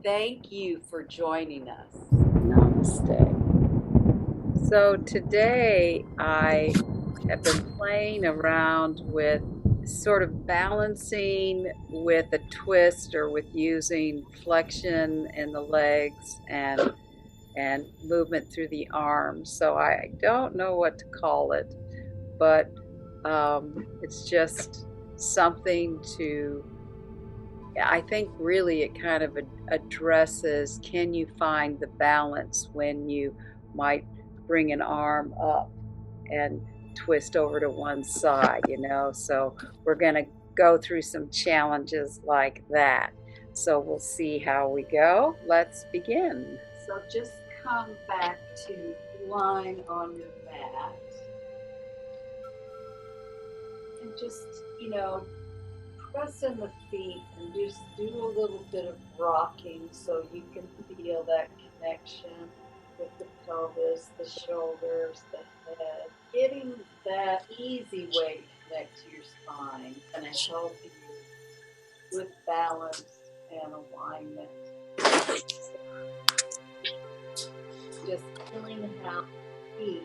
Thank you for joining us. Namaste. So today I have been playing around with sort of balancing with a twist or with using flexion in the legs and movement through the arms. So I don't know what to call it, but it's just something to, I think really it kind of addresses, can you find the balance when you might bring an arm up and twist over to one side, So we're going to go through some challenges like that. So we'll see how we go. Let's begin. So just come back to lying on your mat and just, press in the feet and just do a little bit of rocking so you can feel that connection with the pelvis, the shoulders, the head. Getting that easy way to connect to your spine is going to help you with balance and alignment. Just feeling how feet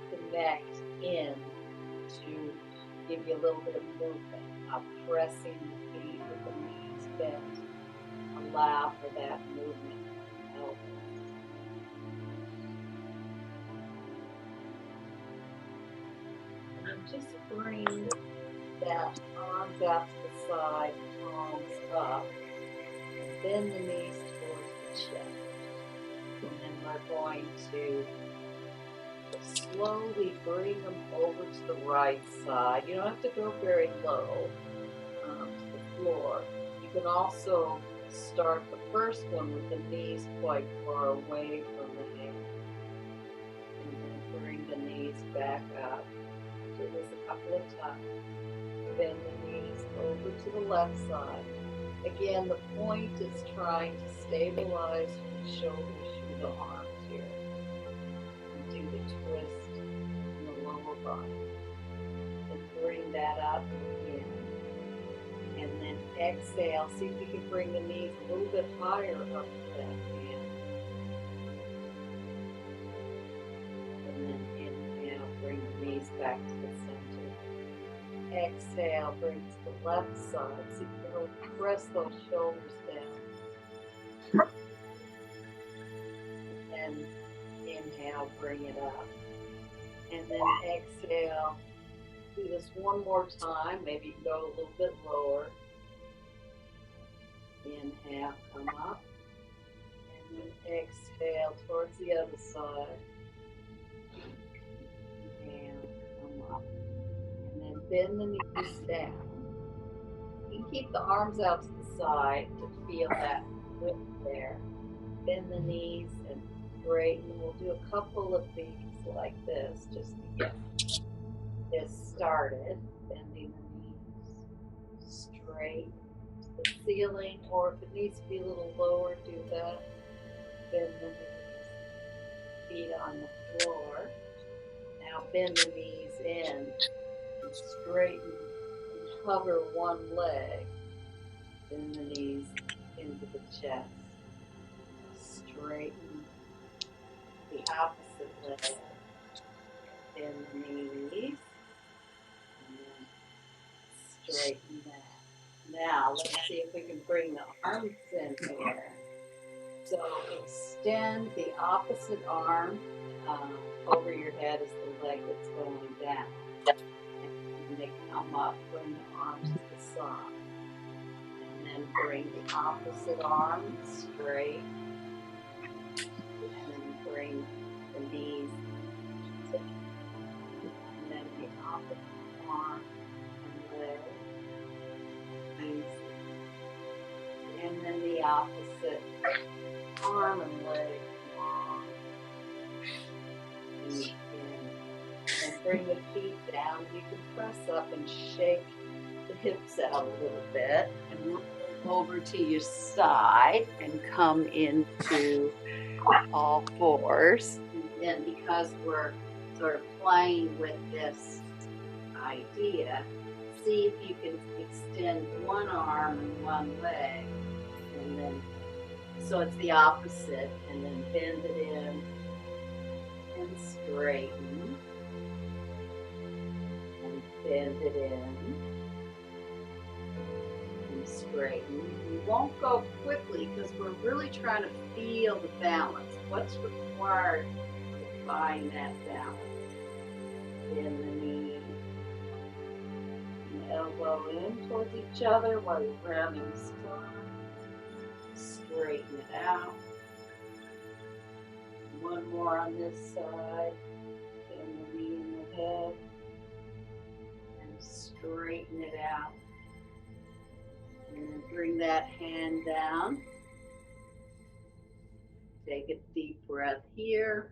connect in to give you a little bit of movement, pressing the feet with the knees bent. Allow for that movement. And then just bring that arms out to the side, palms up, and bend the knees towards the chest. And then we're going to slowly bring them over to the right side. You don't have to go very low to the floor. You can also start the first one with the knees quite far away from the head. And then bring the knees back up. Do this a couple of times. Bend the knees over to the left side. Again, the point is trying to stabilize the shoulders through the arms here. And do the twist in the lower body. And bring that up again. And then exhale. See if you can bring the knees a little bit higher up to that hand. And then inhale, bring the knees back to the center. Exhale, bring to the left side. See if you can really press those shoulders down. And inhale, bring it up. And then exhale. Do this one more time. Maybe you can go a little bit lower. Inhale, come up. And then exhale towards the other side. Inhale, come up. And then bend the knees down. You can keep the arms out to the side to feel that width there. Bend the knees and straighten. We'll do a couple of these like this just to get this started. Bending the knees straight to the ceiling, or if it needs to be a little lower, do that. Bend the knees, feet on the floor. Now bend the knees in and straighten and hover one leg. Bend the knees into the chest. Straighten the opposite leg. Bend the knees. And then straighten that. Now let's see if we can bring the arms in here. So extend the opposite arm over your head as the leg that's going down. And they come up, bring the arms to the side. And then bring the opposite arm straight. And then bring the knees to, and then the opposite arm and leg. And then the opposite arm and leg long. And bring the feet down. You can press up and shake the hips out a little bit and roll over to your side and come into all fours. And because we're sort of playing with this idea, see if you can extend one arm and one leg, and then So it's the opposite, and then bend it in and straighten, and bend it in and straighten. You won't go quickly because we're really trying to feel the balance. What's required to find that balance? Bend the knee and the elbow in towards each other while you're rounding the spine. Straighten it out. One more on this side. Bend the knee and the head. And straighten it out. And then bring that hand down. Take a deep breath here.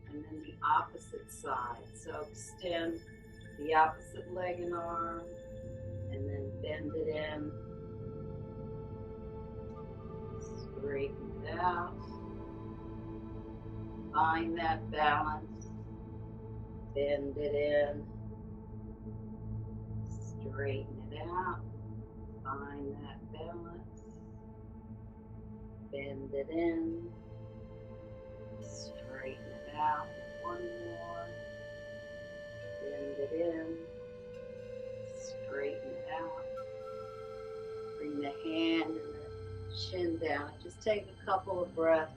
And then the opposite side. So extend the opposite leg and arm. And then bend it in. Straighten it out. Find that balance. Bend it in. Straighten it out. Find that balance. Bend it in. Straighten it out. One more. Bend it in. Straighten it out. Bring the hand and the chin down. Just take a couple of breaths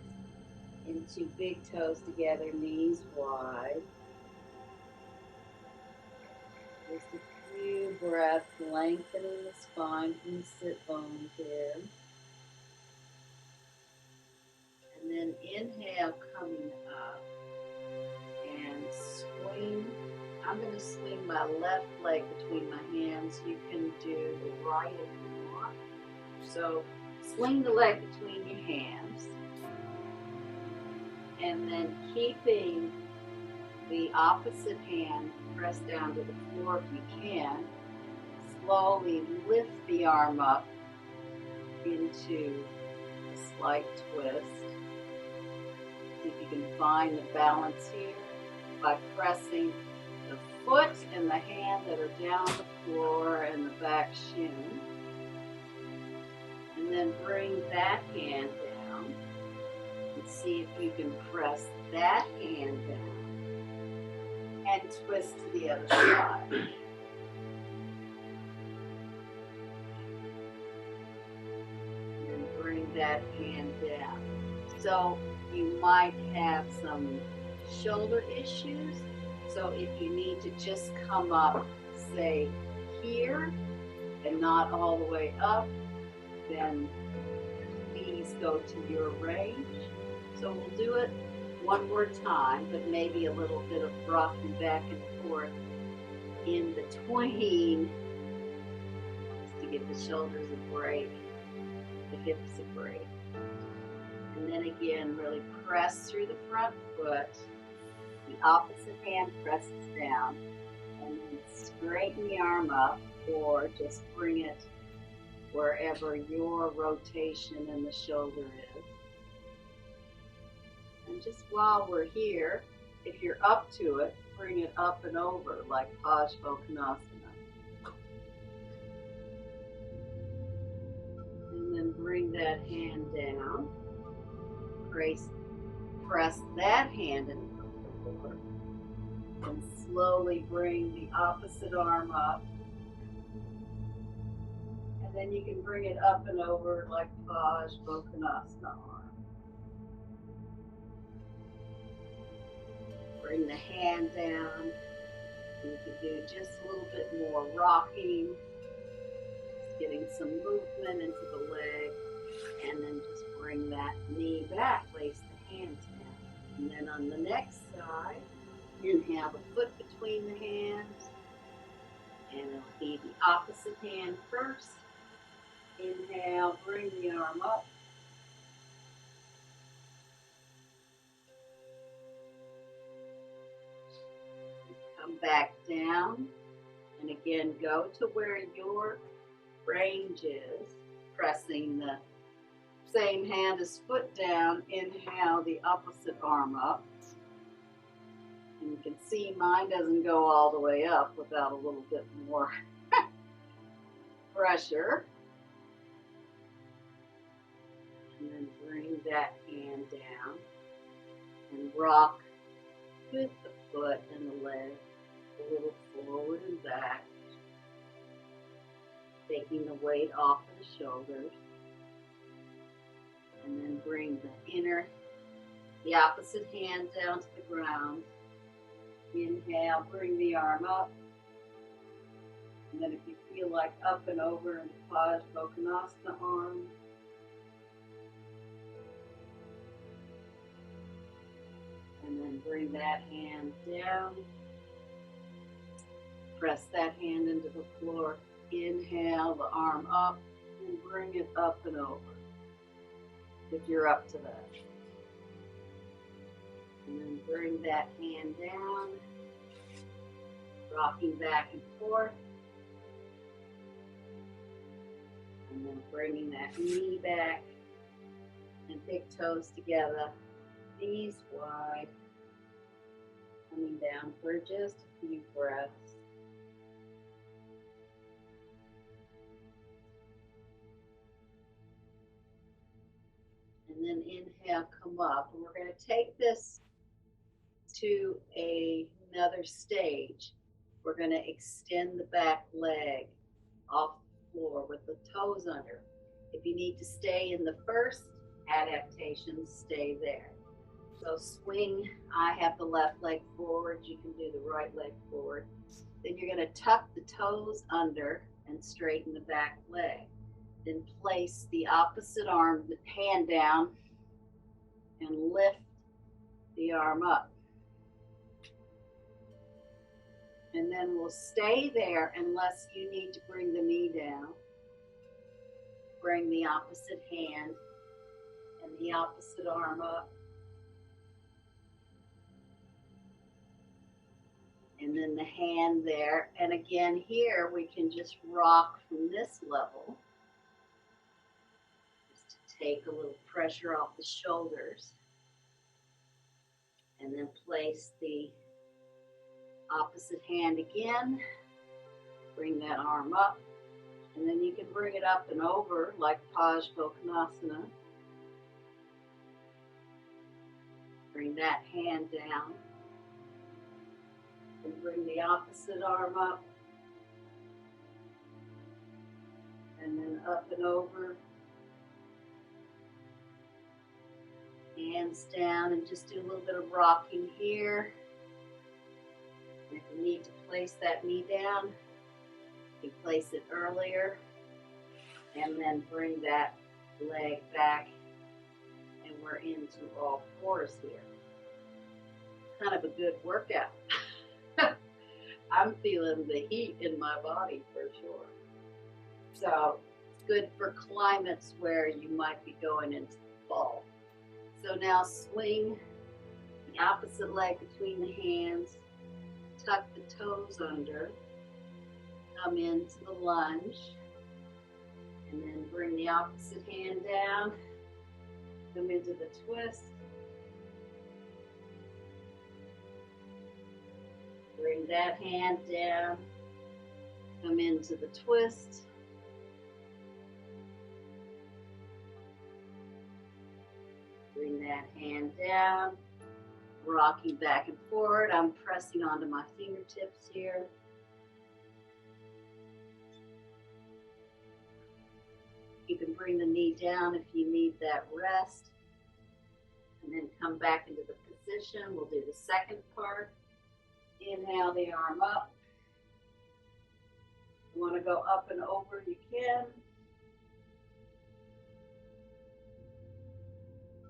into big toes together, knees wide. Just a few breaths, lengthening the spine from the sit bones here. And then inhale, coming up. And swing. I'm going to swing my left leg between my hands. You can do the right if you want. So swing the leg between your hands. And then keeping the opposite hand pressed down to the floor if you can. Slowly lift the arm up into a slight twist. See if you can find the balance here by pressing the foot and the hand that are down the floor and the back shin. And then bring that hand down. See if you can press that hand down and twist to the other side. And then bring that hand down. So you might have some shoulder issues. So if you need to just come up, say here, and not all the way up, then please go to your range. So we'll do it one more time, but maybe a little bit of rocking back and forth in between, just to give the shoulders a break, the hips a break. And then again, really press through the front foot. The opposite hand presses down, and then straighten the arm up, or just bring it wherever your rotation in the shoulder is. And just while we're here, if you're up to it, bring it up and over like Shavasana. And then bring that hand down. Press that hand into the floor. And slowly bring the opposite arm up. And then you can bring it up and over like Shavasana arm. Bring the hand down. You can do just a little bit more rocking, just getting some movement into the leg, and then just bring that knee back, place the hands down. And then on the next side, inhale the foot between the hands, and it'll be the opposite hand first. Inhale, bring the arm up. Come back down, and again go to where your range is, pressing the same hand as foot down. Inhale the opposite arm up, and you can see mine doesn't go all the way up without a little bit more pressure. And And then bring that hand down and rock with the foot and the leg a little forward and back, taking the weight off of the shoulders. And then bring the opposite hand down to the ground. Inhale, bring the arm up. And then if you feel like up and over into Pajbakonasana arm. And then bring that hand down. Press that hand into the floor. Inhale, the arm up, and bring it up and over, if you're up to that. And then bring that hand down, rocking back and forth. And then bringing that knee back and big toes together, knees wide, coming down for just a few breaths. And then inhale, come up. And we're going to take this to another stage. We're going to extend the back leg off the floor with the toes under. If you need to stay in the first adaptation, stay there. So swing. I have the left leg forward. You can do the right leg forward. Then you're going to tuck the toes under and straighten the back leg. Then place the opposite arm, the hand down, and lift the arm up. And then we'll stay there unless you need to bring the knee down. Bring the opposite hand and the opposite arm up. And then the hand there. And again, here we can just rock from this level. Take a little pressure off the shoulders, and then place the opposite hand again. Bring that arm up, and then you can bring it up and over like Pajbakonasana. Bring that hand down, and bring the opposite arm up, and then up and over. Hands down, and just do a little bit of rocking here. And if you need to place that knee down, you place it earlier, and then bring that leg back, and we're into all fours here. Kind of a good workout. I'm feeling the heat in my body for sure. So it's good for climates where you might be going into the fall. So now swing the opposite leg between the hands, tuck the toes under, come into the lunge, and then bring the opposite hand down, come into the twist, bring that hand down, come into the twist, bring that hand down, rocking back and forward. I'm pressing onto my fingertips here. You can bring the knee down if you need that rest. And then come back into the position. We'll do the second part. Inhale the arm up. You want to go up and over, you can.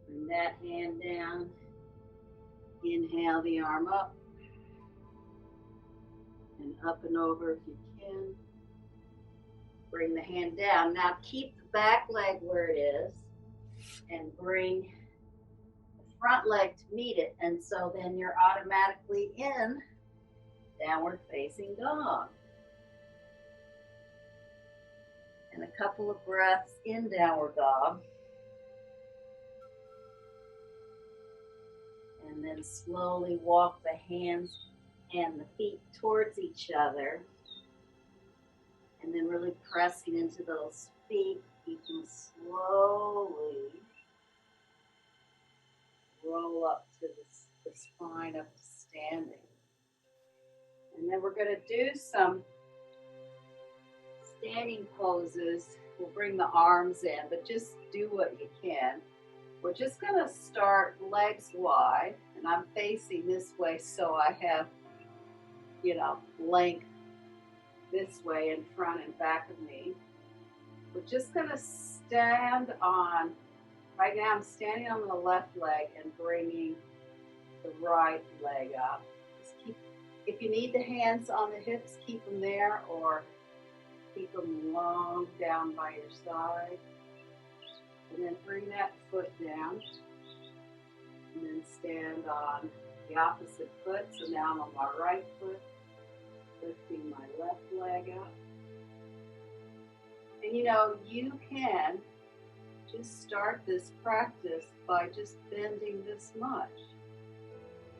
Bring that hand down. Inhale the arm up. And up and over if you can. Bring the hand down. Now keep the back leg where it is and bring the front leg to meet it. And so then you're automatically in downward facing dog. And a couple of breaths in downward dog. And then slowly walk the hands and the feet towards each other. And then really pressing into those feet. You can slowly the spine up to standing. And then we're going to do some standing poses. We'll bring the arms in, but just do what you can. We're just going to start legs wide, and I'm facing this way so I have, length this way in front and back of me. We're just going to stand on, right now I'm standing on the left leg and bringing the right leg up. Just if you need the hands on the hips, keep them there, or keep them long down by your side. And then bring that foot down. And then stand on the opposite foot. So now I'm on my right foot, lifting my left leg up. And you can just start this practice by just bending this much.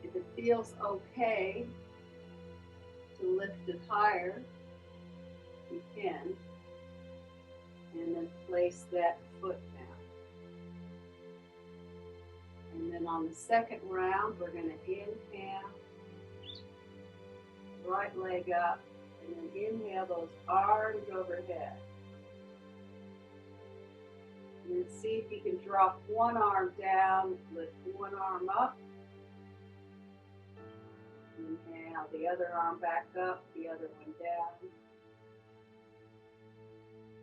If it feels okay to lift it higher, you can. And then place that foot down. And then on the second round, we're going to inhale, right leg up, and then inhale those arms overhead. And then see if you can drop one arm down, lift one arm up. Inhale, the other arm back up, the other one down.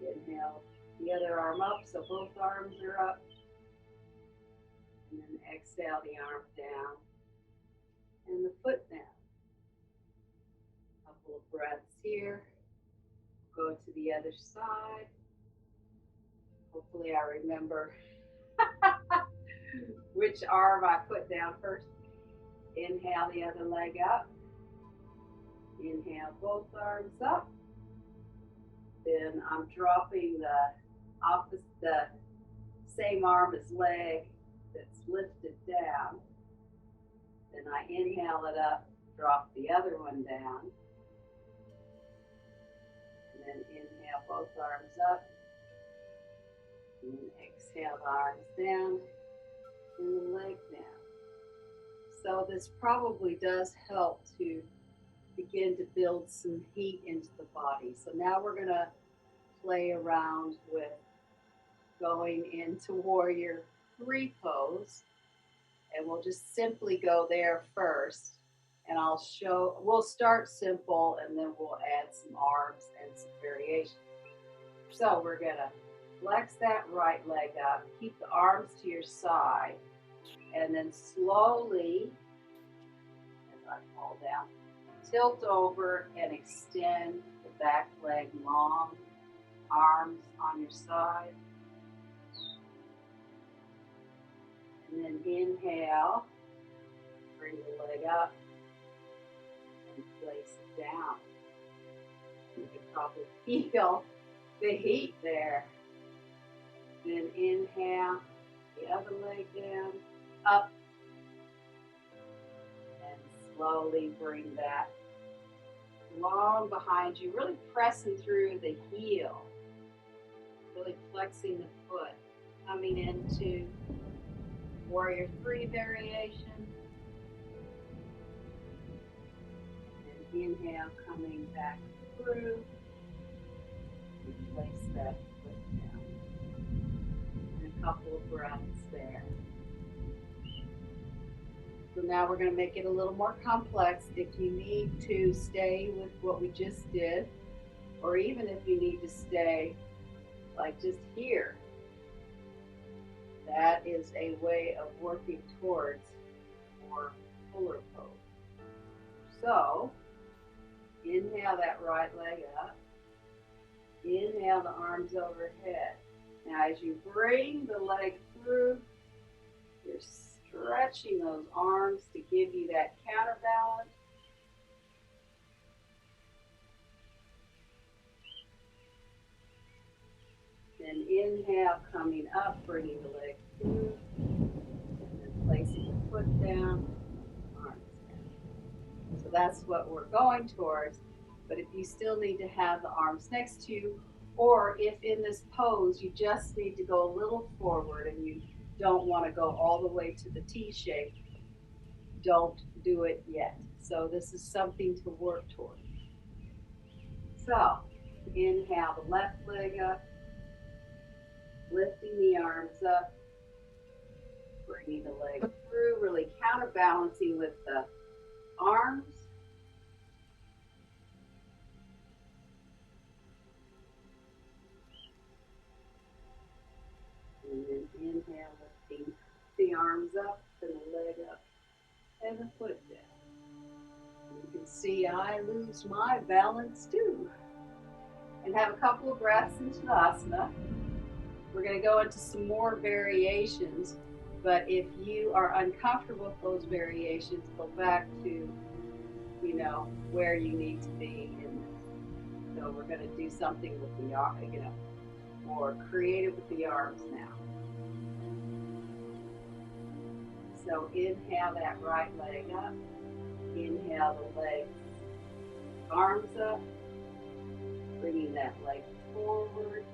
Inhale, the other arm up, so both arms are up. And then exhale the arm down and the foot down. A couple of breaths here. Go to the other side. Hopefully I remember which arm I put down first. Inhale the other leg up. Inhale both arms up. Then I'm dropping the same arm as leg that's lifted down. Then I inhale it up, drop the other one down. And then inhale both arms up. And then exhale the arms down and the leg down. So this probably does help to begin to build some heat into the body. So now we're going to play around with going into Warrior 3 pose, and we'll just simply go there first, and we'll start simple and then we'll add some arms and some variation. So we're going to flex that right leg up, keep the arms to your side, and then slowly, as I fall down, tilt over and extend the back leg long, arms on your side. And then inhale, bring the leg up and place it down. You can probably feel the heat there. Then inhale, the other leg down, up, and slowly bring that long behind you, really pressing through the heel, really flexing the foot, coming into Warrior 3 variation. And inhale, coming back through. And place that foot down. And a couple of breaths there. So now we're going to make it a little more complex. If you need to stay with what we just did, or even if you need to stay like just here, that is a way of working towards more fuller pose. So, inhale that right leg up. Inhale the arms overhead. Now as you bring the leg through, you're stretching those arms to give you that counterbalance. Then inhale, coming up, bringing the leg through, and then placing the foot down, arms down. So that's what we're going towards. But if you still need to have the arms next to you, or if in this pose you just need to go a little forward and you don't want to go all the way to the T shape, don't do it yet. So this is something to work toward. So inhale the left leg up, lifting the arms up, bringing the leg through, really counterbalancing with the arms. And then inhale, lifting the arms up and the leg up and the foot down. You can see I lose my balance too. And have a couple of breaths in Shavasana. We're going to go into some more variations, but if you are uncomfortable with those variations, go back to, where you need to be in this. So we're going to do something with the arm, more creative with the arms now. So inhale that right leg up, inhale the leg, arms up, bringing that leg forward.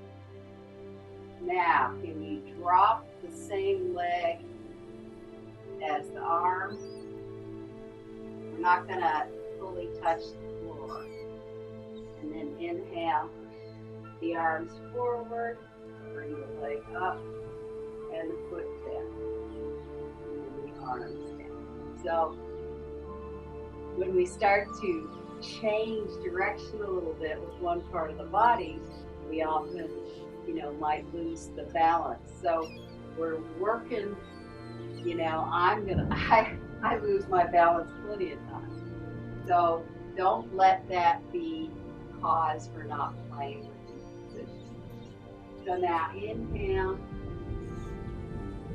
Now, can you drop the same leg as the arm? We're not going to fully touch the floor. And then inhale the arms forward, bring the leg up and the foot down, and the arms down. So when we start to change direction a little bit with one part of the body, we often, might lose the balance. So we're working, I lose my balance plenty of times. So don't let that be cause for not playing with these positions. So now inhale,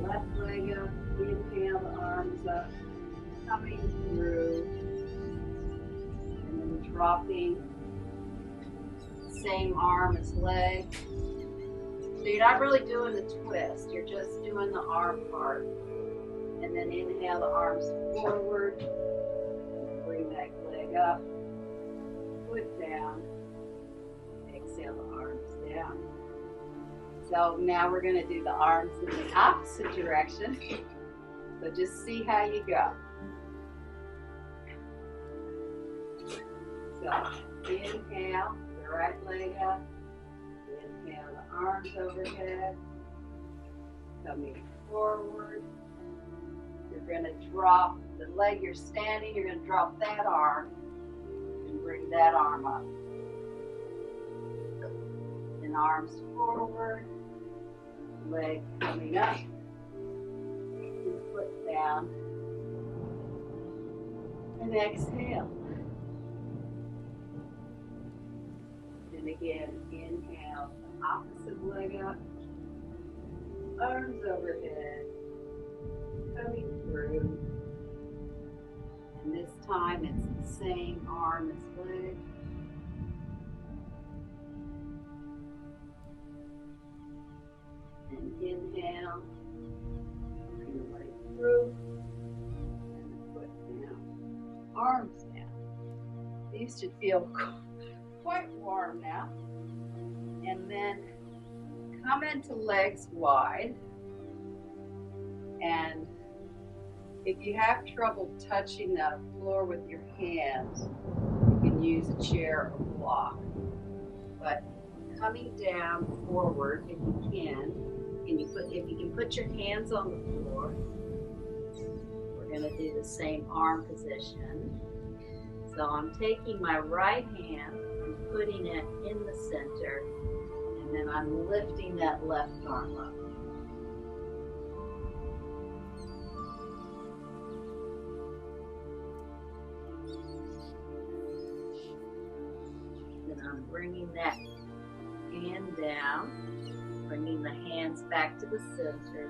left leg up, inhale the arms up, coming through, and then dropping same arm as leg. So you're not really doing the twist, you're just doing the arm part. And then inhale the arms forward, and bring that leg up, foot down, exhale the arms down. So now we're going to do the arms in the opposite direction. So just see how you go. So inhale the right leg up, inhale the arms overhead, coming forward. You're going to drop the leg you're standing, you're going to drop that arm and bring that arm up. And arms forward, leg coming up, and foot down, and exhale. And again, inhale, the opposite leg up, arms overhead, coming through. And this time it's the same arm as leg. And inhale, bring the leg through, and the foot down, arms down. These should feel quite warm now. And then come into legs wide. And if you have trouble touching the floor with your hands, you can use a chair or block. But coming down forward, if you can, if you can put your hands on the floor, we're going to do the same arm position. So I'm taking my right hand and putting it in the center, and then I'm lifting that left arm up. Then I'm bringing that hand down, bringing the hands back to the center,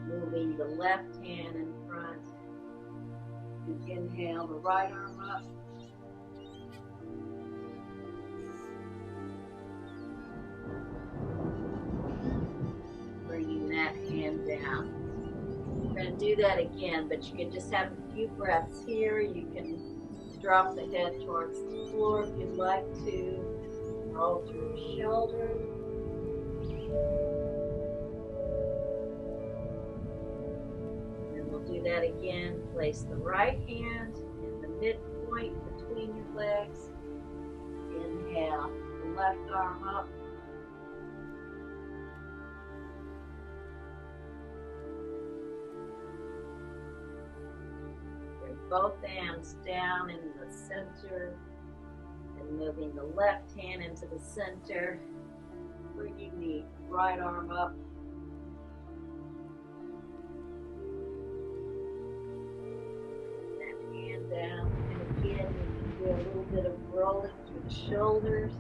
moving the left hand in front, and inhale the right arm up, bringing that hand down. We're going to do that again, but you can just have a few breaths here. You can drop the head towards the floor if you'd like to, roll through your shoulders. And we'll do that again. Place the right hand in the midpoint between your legs. Inhale, the left arm up. Bring both hands down in the center and moving the left hand into the center. Bringing the right arm up. That hand down. And again, you can do a little bit of rolling through the shoulders.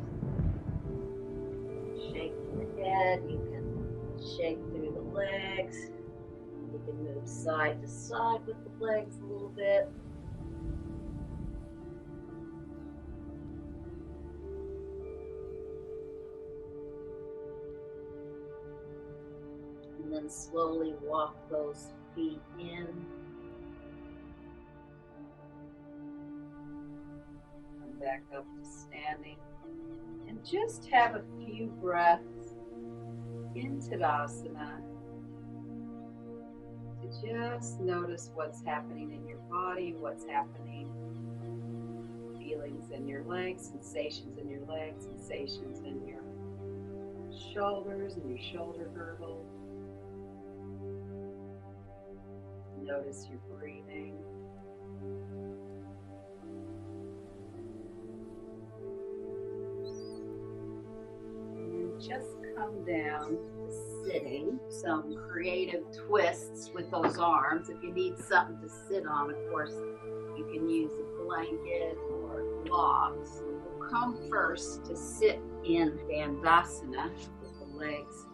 Shaking the head. You can shake through the legs. You can move side to side with the legs a little bit. And then slowly walk those feet in. Come back up to standing. And just have a few breaths in Tadasana to just notice what's happening in your body, what's happening, feelings in your legs, sensations in your legs, sensations in your shoulders and your shoulder girdle. Notice your breathing. And just come down to sitting. Some creative twists with those arms. If you need something to sit on, of course, you can use a blanket or blocks. We'll come first to sit in Bandasana with the legs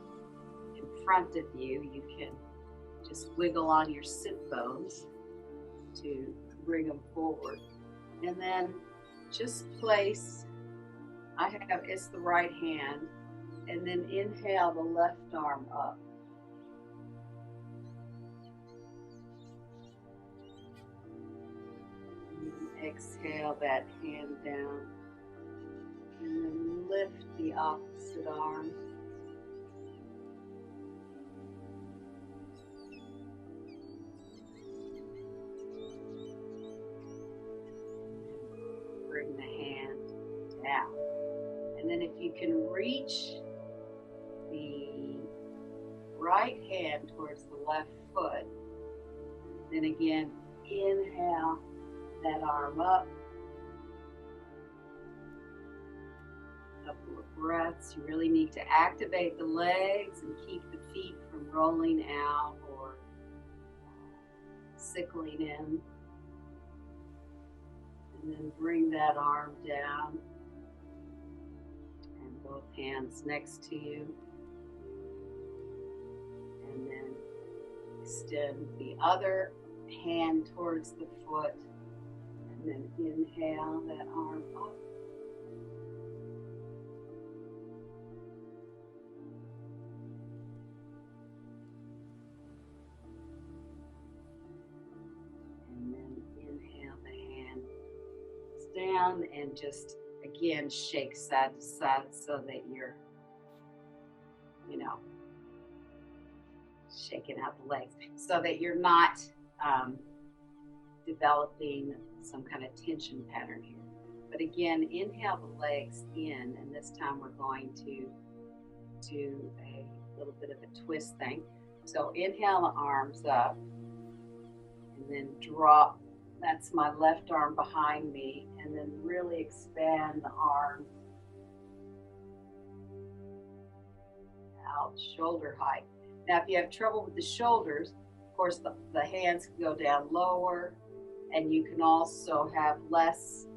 in front of you. You can just wiggle on your sit bones to bring them forward. And then just place, it's the right hand, and then inhale the left arm up. And exhale that hand down. And then lift the opposite arm. Bring the hand down. And then if you can reach the right hand towards the left foot, then again, inhale that arm up. A couple of breaths. You really need to activate the legs and keep the feet from rolling out or sickling in. And then bring that arm down and both hands next to you. And then extend the other hand towards the foot. And then inhale that arm up. And then inhale the hand down and just again shake side to side so that you're, shaking out the legs so that you're not developing some kind of tension pattern here. But again, inhale the legs in, and this time we're going to do a little bit of a twist thing. So inhale the arms up and then drop. That's my left arm behind me, and then really expand the arms out, shoulder height. Now, if you have trouble with the shoulders, of course, the hands can go down lower, and you can also have less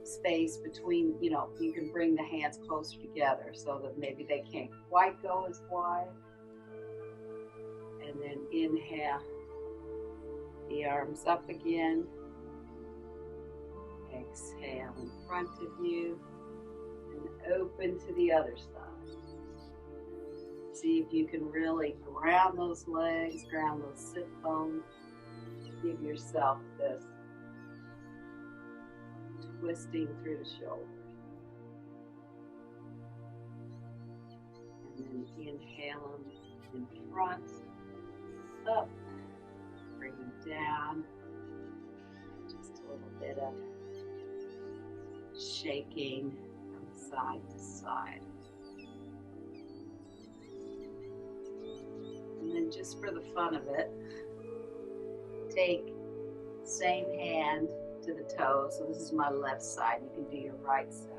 space between, you can bring the hands closer together so that maybe they can't quite go as wide. And then inhale. The arms up again. Exhale in front of you and open to the other side. See if you can really ground those legs, ground those sit bones. Give yourself this twisting through the shoulders. And then inhale them in front, up, bring them down. Just a little bit of shaking from side to side. And then just for the fun of it, take same hand to the toe. So this is my left side. You can do your right side.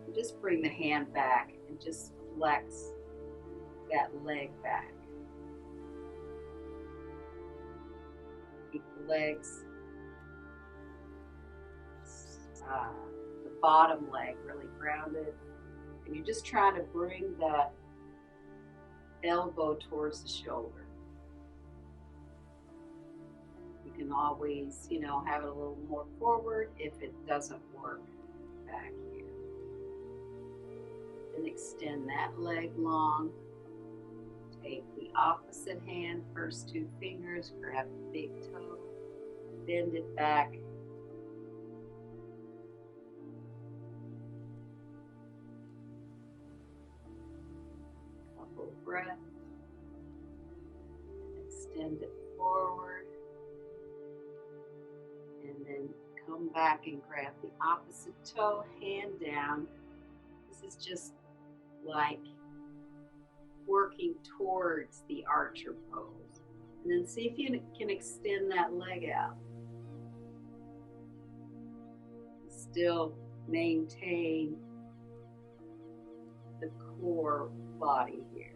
And just bring the hand back and just flex that leg back. Keep the legs, the bottom leg really grounded. And you're just trying to bring that elbow towards the shoulder. You can always, have it a little more forward if it doesn't work back here. Then extend that leg long. Take the opposite hand, first two fingers, grab the big toe, bend it back. Couple of breaths. Extend it forward. And then come back and grab the opposite toe, hand down. This is just like working towards the archer pose. And then see if you can extend that leg out. Still maintain the core body here.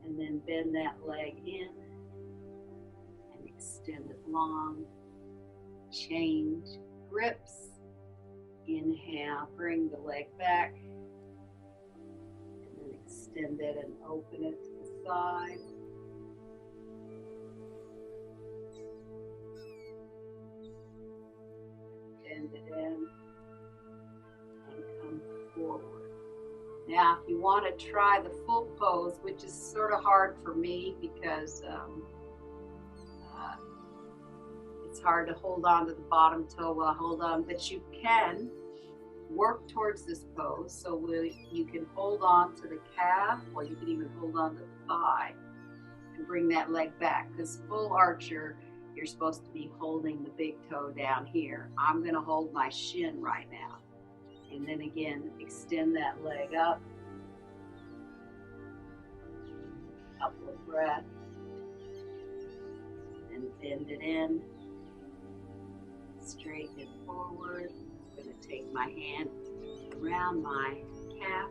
And then bend that leg in and extend it long. Change grips. Inhale, bring the leg back. And then extend it and open it to the side. Bend it in and come forward. Now, if you want to try the full pose, which is sort of hard for me because it's hard to hold on to the bottom toe while I hold on, but you can work towards this pose. So you can hold on to the calf, or you can even hold on to the thigh and bring that leg back. Because full archer, you're supposed to be holding the big toe down here. I'm going to hold my shin right now. And then again, extend that leg up. Couple of breaths. And bend it in. Straighten it forward. I'm going to take my hand around my calf.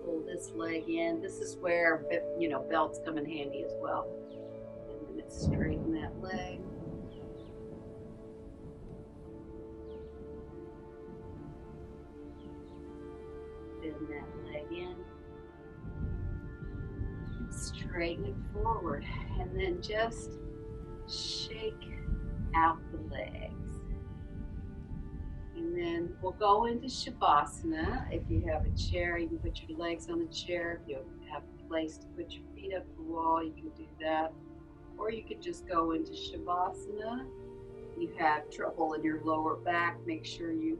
Pull this leg in. This is where, belts come in handy as well. And then straighten that leg. Bend that leg in. Straighten it forward. And then just shake out the legs. And then we'll go into Shavasana. If you have a chair, you can put your legs on the chair. If you have a place to put your feet up the wall, you can do that. Or you could just go into Shavasana. If you have trouble in your lower back, make sure you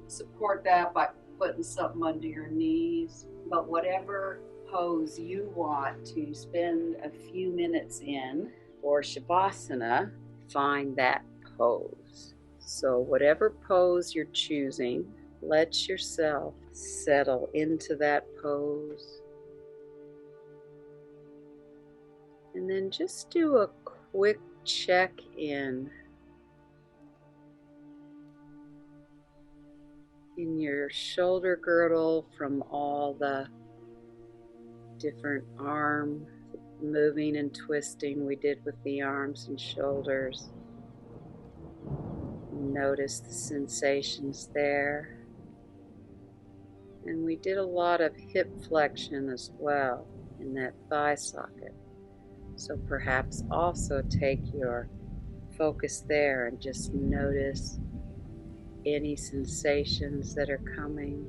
support that by putting something under your knees. But whatever pose you want to spend a few minutes in for Shavasana, find that pose. So whatever pose you're choosing, let yourself settle into that pose. And then just do a quick check-in in your shoulder girdle from all the different arm moving and twisting we did with the arms and shoulders. Notice the sensations there. And we did a lot of hip flexion as well in that thigh socket. So perhaps also take your focus there and just notice any sensations that are coming.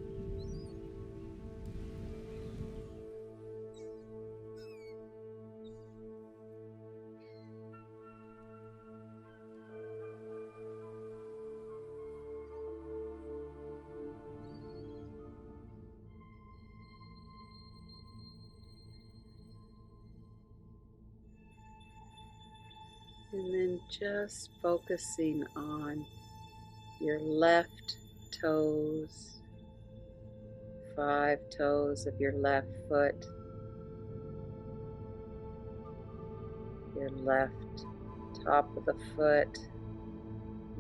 And then just focusing on your left toes, 5 toes of your left foot, your left top of the foot,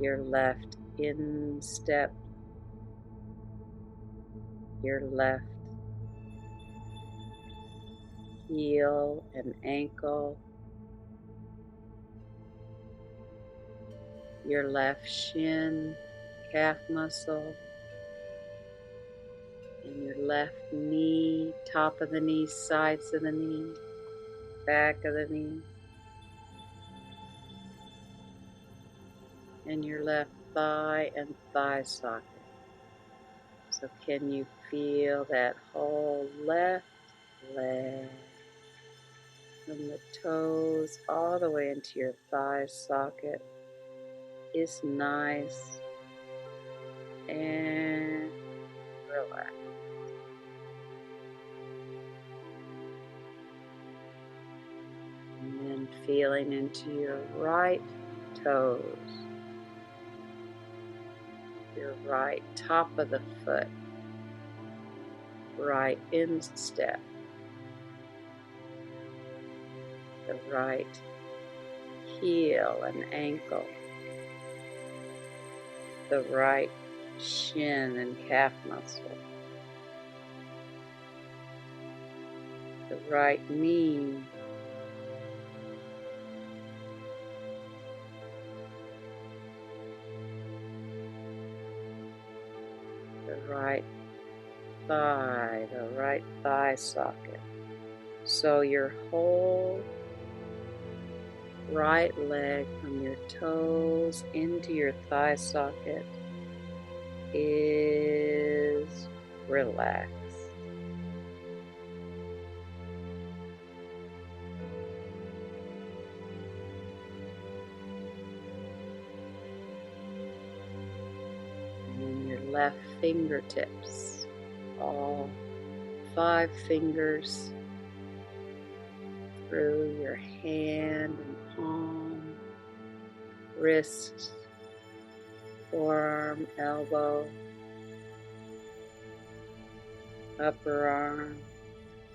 your left instep, your left heel and ankle, your left shin, calf muscle, and your left knee, top of the knee, sides of the knee, back of the knee, and your left thigh and thigh socket. So can you feel that whole left leg from the toes all the way into your thigh socket is nice and relaxed. And then feeling into your right toes, your right top of the foot, right instep, the right heel and ankle, the right shin and calf muscle, the right knee, the right thigh, the right thigh socket. So your whole right leg from your toes into your thigh socket is relaxed. And then your left fingertips, all 5 fingers through your hand and palm, wrist, forearm, elbow, upper arm,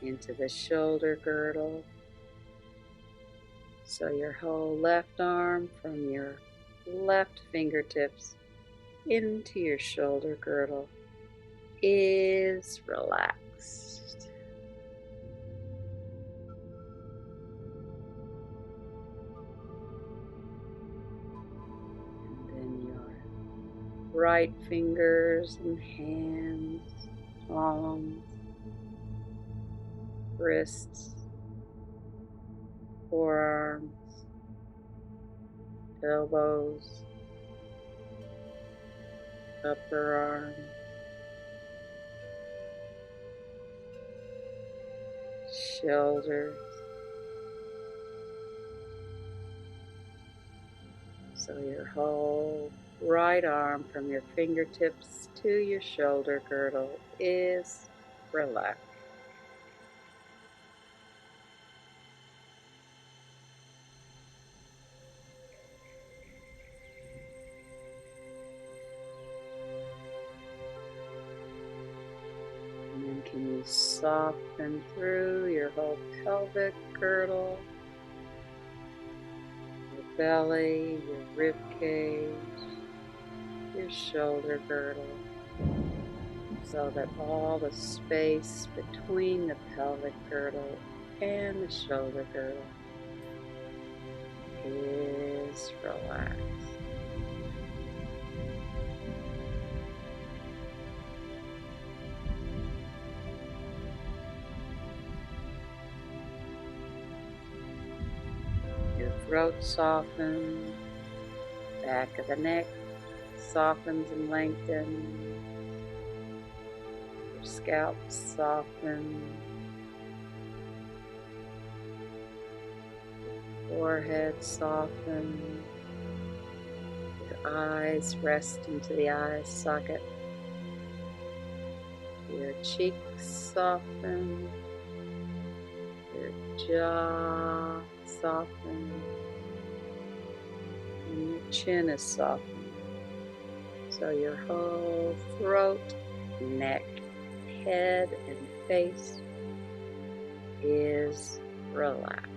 into the shoulder girdle. So your whole left arm from your left fingertips into your shoulder girdle is relaxed. And then your right fingers and hands, palms, wrists, forearms, elbows, upper arm, shoulders. So your whole right arm from your fingertips to your shoulder girdle is relaxed. And then can you soften through your whole pelvic girdle, your belly, your rib cage, your shoulder girdle, so that all the space between the pelvic girdle and the shoulder girdle is relaxed. Your throat softens, back of the neck softens and lengthens, your scalp softens, forehead softens, your eyes rest into the eye socket, your cheeks soften, your jaw soften, and your chin is softening. So your whole throat, neck, head, and face is relaxed.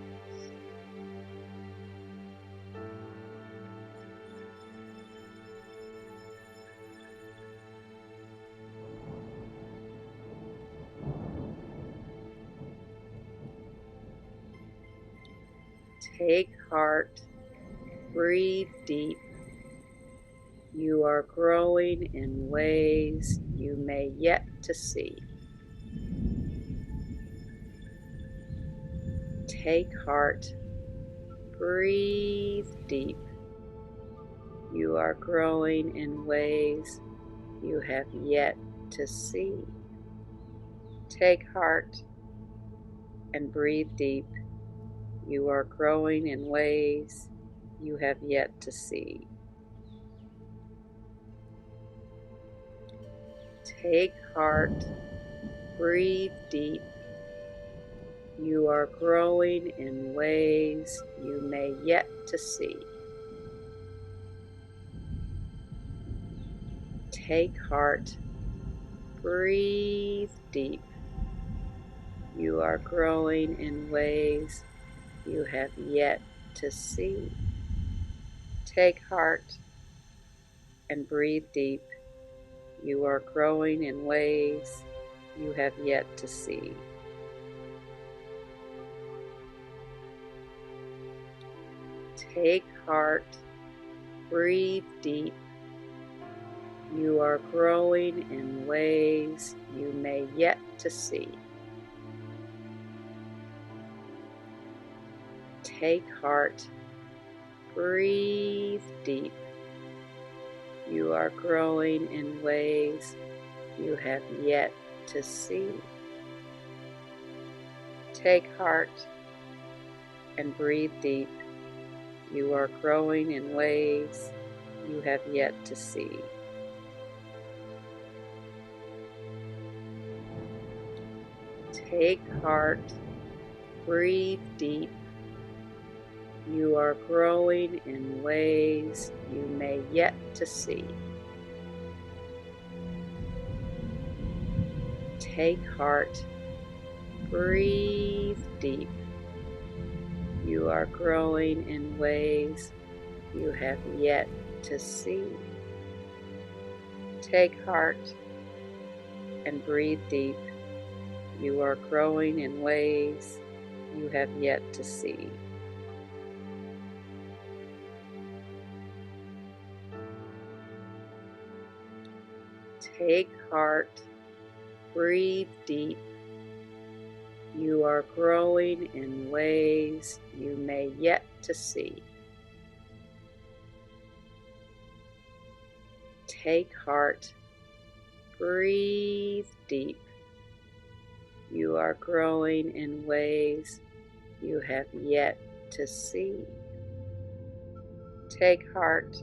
Take heart, breathe deep. You are growing in ways you may yet to see. Take heart, breathe deep. You are growing in ways you have yet to see. Take heart and breathe deep. You are growing in ways you have yet to see. Take heart, breathe deep. You are growing in ways you may yet to see. Take heart, breathe deep. You are growing in ways you have yet to see. Take heart and breathe deep. You are growing in ways you have yet to see. Take heart, breathe deep. You are growing in ways you may yet to see. Take heart, breathe deep. You are growing in ways you have yet to see. Take heart and breathe deep. You are growing in ways you have yet to see. Take heart, breathe deep. You are growing in ways you may yet to see. Take heart, breathe deep. You are growing in ways you have yet to see. Take heart and breathe deep. You are growing in ways you have yet to see. Take heart, breathe deep. You are growing in ways you may yet to see. Take heart, breathe deep. You are growing in ways you have yet to see. Take heart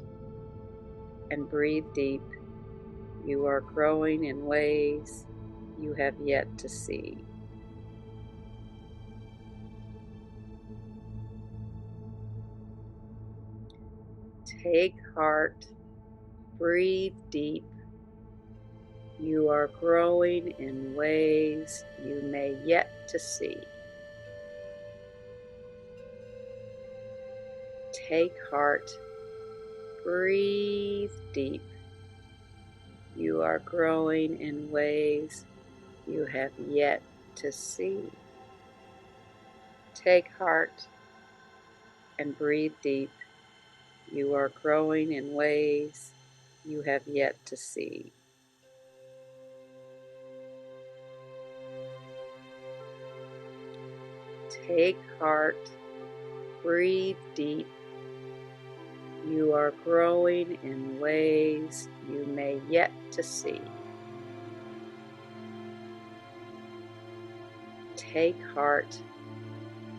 and breathe deep. You are growing in ways you have yet to see. Take heart, breathe deep. You are growing in ways you may yet to see. Take heart, breathe deep. You are growing in ways you have yet to see. Take heart and breathe deep. You are growing in ways you have yet to see. Take heart, breathe deep. You are growing in ways you may yet to see. Take heart,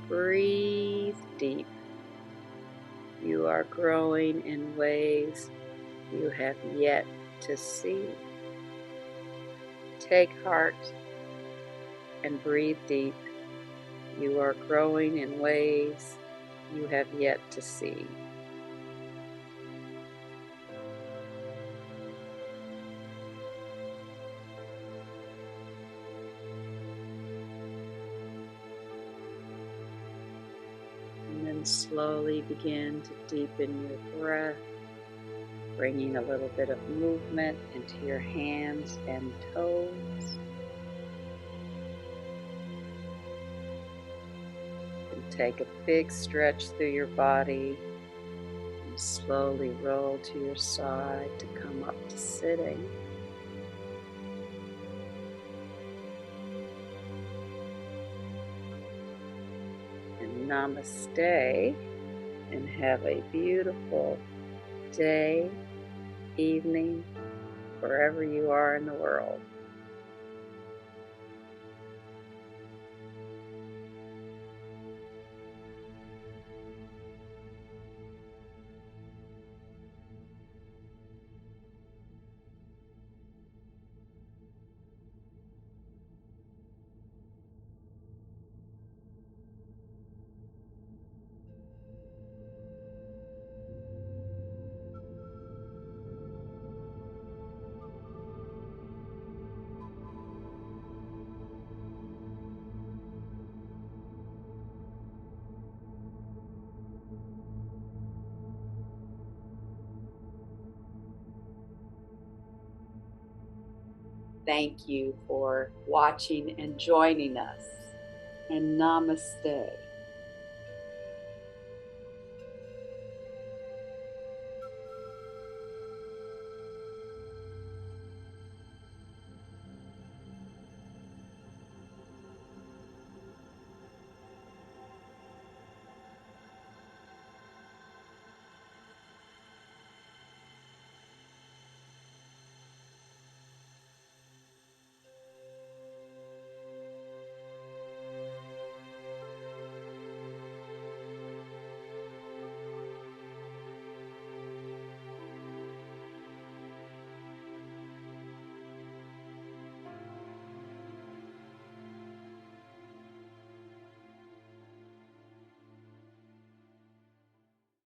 breathe deep. You are growing in ways you have yet to see. Take heart and breathe deep. You are growing in ways you have yet to see. and slowly begin to deepen your breath, bringing a little bit of movement into your hands and toes. And take a big stretch through your body and slowly roll to your side to come up to sitting. And namaste, and have a beautiful day, evening, wherever you are in the world. Thank you for watching and joining us. And namaste.